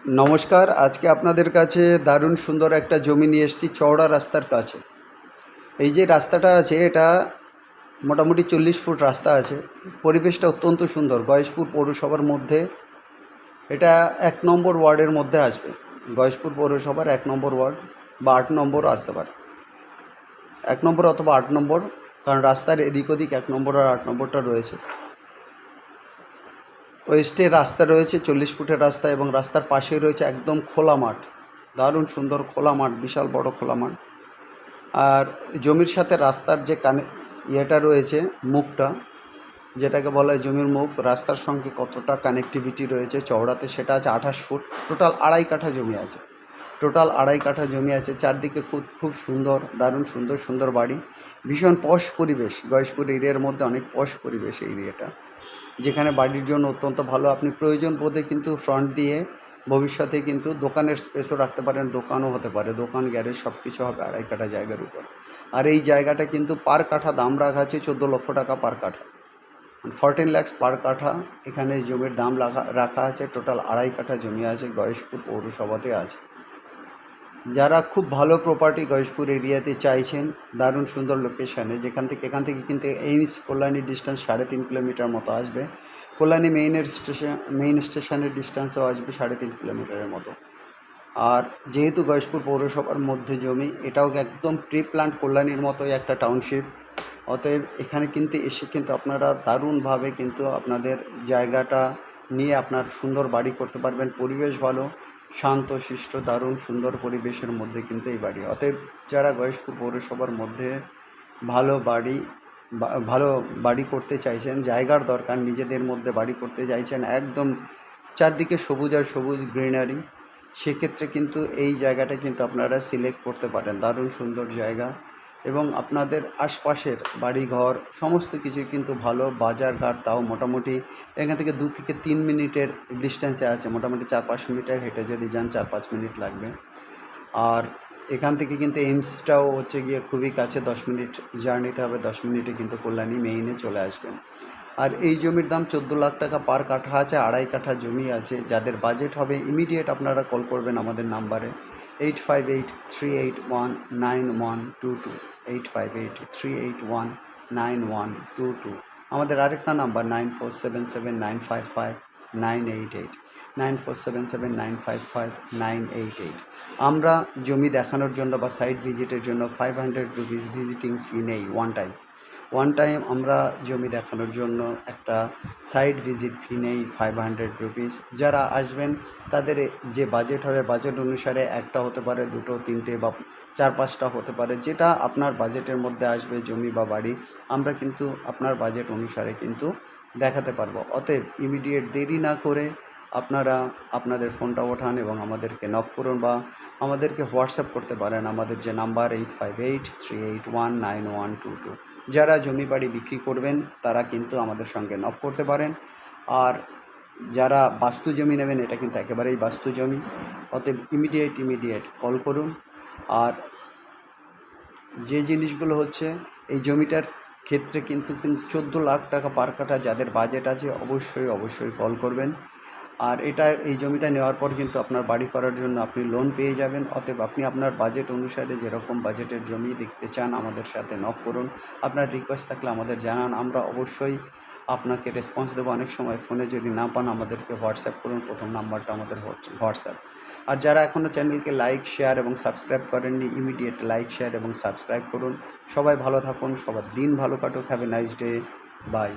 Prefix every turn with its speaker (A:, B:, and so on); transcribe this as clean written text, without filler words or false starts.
A: নমস্কার। আজকে আপনাদের কাছে দারুণ সুন্দর একটা জমি নিয়ে এসেছি চওড়া রাস্তার কাছে। এই যে রাস্তাটা আছে এটা মোটামুটি 40 ফুট রাস্তা আছে। পরিবেশটা অত্যন্ত সুন্দর। গয়েশপুর পৌরসভার মধ্যে এটা 1 নম্বর ওয়ার্ডের মধ্যে আসবে। গয়েশপুর পৌরসভার 1 নম্বর ওয়ার্ড বা 8 নম্বরও আসতে পারে। 1 নম্বর অথবা 8 নম্বর, কারণ রাস্তার এদিক ওদিক 1 নম্বর আর 8 নম্বরটা রয়েছে। ওয়েস্টে রাস্তা রয়েছে 40 ফুটের রাস্তা, এবং রাস্তার পাশেই রয়েছে একদম খোলা মাঠ, দারুণ সুন্দর খোলা মাঠ, বিশাল বড় খোলা মাঠ। আর জমির সাথে রাস্তার যে ইয়েটা রয়েছে, মুখটা যেটাকে বলা হয় জমির মুখ, রাস্তার সঙ্গে কতটা কানেক্টিভিটি রয়েছে চওড়াতে সেটা আছে 28 ফুট। টোটাল 2.5 কাঠা জমি আছে। টোটাল 2.5 কাঠা জমি আছে। চারদিকে খুব সুন্দর, দারুণ সুন্দর সুন্দর বাড়ি, ভীষণ পশ পরিবেশ। গয়েশপুর এরিয়ার মধ্যে অনেক পশ পরিবেশ এই এরিয়াটা, যেখানে বাড়ির জন্য অত্যন্ত ভালো। আপনি প্রয়োজন বোধে কিন্তু ফ্রন্ট দিয়ে ভবিষ্যতে কিন্তু দোকানের স্পেসও রাখতে পারেন, দোকানও হতে পারে, দোকান গ্যারেজ সব কিছু হবে 2.5 কাঠা জায়গার উপর। আর এই জায়গাটা কিন্তু পার কাঠা দাম রাখা আছে 14 লক্ষ টাকা পার কাঠা, 14 lakhs পার কাঠা এখানে জমির দাম রাখা আছে। টোটাল 2.5 কাঠা জমি আছে, গয়েশপুর পৌরসভাতে আছে। যারা খুব ভালো প্রপার্টি গয়েশপুর এরিয়াতে চাইছেন, দারুণ সুন্দর লোকেশানে, এখান থেকে কিন্তু এইমস কল্যাণী ডিস্টেন্স 3.5 কিলোমিটার মতো আসবে। কল্যাণী মেইন স্টেশনের ডিস্টেন্সও আসবে 3.5 কিলোমিটারের মতো। আর যেহেতু গয়েশপুর পৌরসভার মধ্যে জমি, এটাও একদম প্রি প্ল্যান্ট কল্যাণীর মতোই একটা টাউনশিপ। অতএব এখানে কিন্তু এসে কিন্তু আপনারা দারুণভাবে কিন্তু আপনাদের জায়গাটা নিয়ে আপনার সুন্দর বাড়ি করতে পারবেন। পরিবেশ ভালো, শান্ত শিষ্ট, দারুণ সুন্দর পরিবেশের মধ্যে কিন্তু এই বাড়ি। অতএব যারা গয়েশপুর পৌরসভার মধ্যে ভালো বাড়ি করতে চাইছেন, জায়গার দরকার, নিজেদের মধ্যে বাড়ি করতে চাইছেন, একদম চারদিকে সবুজ আর সবুজ গ্রিনারি, সেক্ষেত্রে কিন্তু এই জায়গাটা কিন্তু আপনারা সিলেক্ট করতে পারেন। দারুণ সুন্দর জায়গা, এবং আপনাদের আশপাশের বাড়িঘর সমস্ত কিছুই কিন্তু ভালো। বাজারঘাট তাও মোটামুটি এখান থেকে 2 থেকে 3 মিনিটের ডিস্টেন্সে আছে। মোটামুটি 4-5 মিটার হেঁটে যদি যান 4-5 মিনিট লাগবে। আর এখান থেকে কিন্তু এইমসটাও হচ্ছে গিয়ে খুবই কাছে, 10 মিনিট জার্নিতে হবে। 10 মিনিটে কিন্তু কল্যাণী মেইনে চলে আসবেন। আর এই জমির দাম 14 লাখ টাকা পার কাঠা আছে। 2.5 কাঠা জমি আছে। যাদের বাজেট হবে ইমিডিয়েট আপনারা কল করবেন আমাদের নাম্বারে 8583819122, 8583819122। আমাদের আরেকটা নাম্বার 9477955988, 9477955988। আমরা জমি দেখানোর জন্য বা সাইট ভিজিটের জন্য 500 রুপিস ভিজিটিং ফি নেই। ওয়ান টাইম আমরা জমি দেখানোর জন্য একটা সাইট ভিজিট ফি নেই 500 রুপিস। যারা আসবেন তাদের যে বাজেট হবে, বাজেট অনুসারে একটা হতে পারে, 2, 3 বা 4-5টা হতে পারে, যেটা আপনার বাজেটের মধ্যে আসবে জমি বা বাড়ি, আমরা কিন্তু আপনার বাজেট অনুসারে কিন্তু দেখাতে পারবো। অতএব ইমিডিয়েট দেরি না করে আপনারা আপনাদের ফোনটা ওঠান এবং আমাদেরকে নক করুন, বা আমাদেরকে হোয়াটসঅ্যাপ করতে পারেন আমাদের যে নাম্বার 8583819122। যারা জমি বাড়ি বিক্রি করবেন তারা কিন্তু আমাদের সঙ্গে নক করতে পারেন। আর যারা বাস্তু জমি নেবেন, এটা কিন্তু একেবারেই বাস্তু জমি। অতএব ইমিডিয়েট কল করুন। আর যে জিনিসগুলো হচ্ছে, এই জমিটার ক্ষেত্রে কিন্তু 14 লাখ টাকা পার কাঠা, যাদের বাজেট আছে অবশ্যই কল করবেন। আর এই জমিটা নেওয়ার পর কিন্তু আপনার বাড়ি করার জন্য আপনি লোন পেয়ে যাবেন। অতএব আপনি আপনার বাজেট অনুসারে যেরকম বাজেটের জমি দেখতে চান আমাদের সাথে নক করুন। আপনার রিকোয়েস্ট থাকলে আমাদের জানান, আমরা অবশ্যই আপনাকে রেসপন্স দেবো। অনেক সময় ফোনে যদি না পান আমাদেরকে হোয়াটসঅ্যাপ করুন, প্রথম নাম্বারটা আমাদের হোয়াটসঅ্যাপ। আর যারা এখনও চ্যানেলকে লাইক, শেয়ার এবং সাবস্ক্রাইব করেননি, ইমিডিয়েট লাইক, শেয়ার এবং সাবস্ক্রাইব করুন। সবাই ভালো থাকুন, সবার দিন ভালো কাটুক। Have a nice day, by.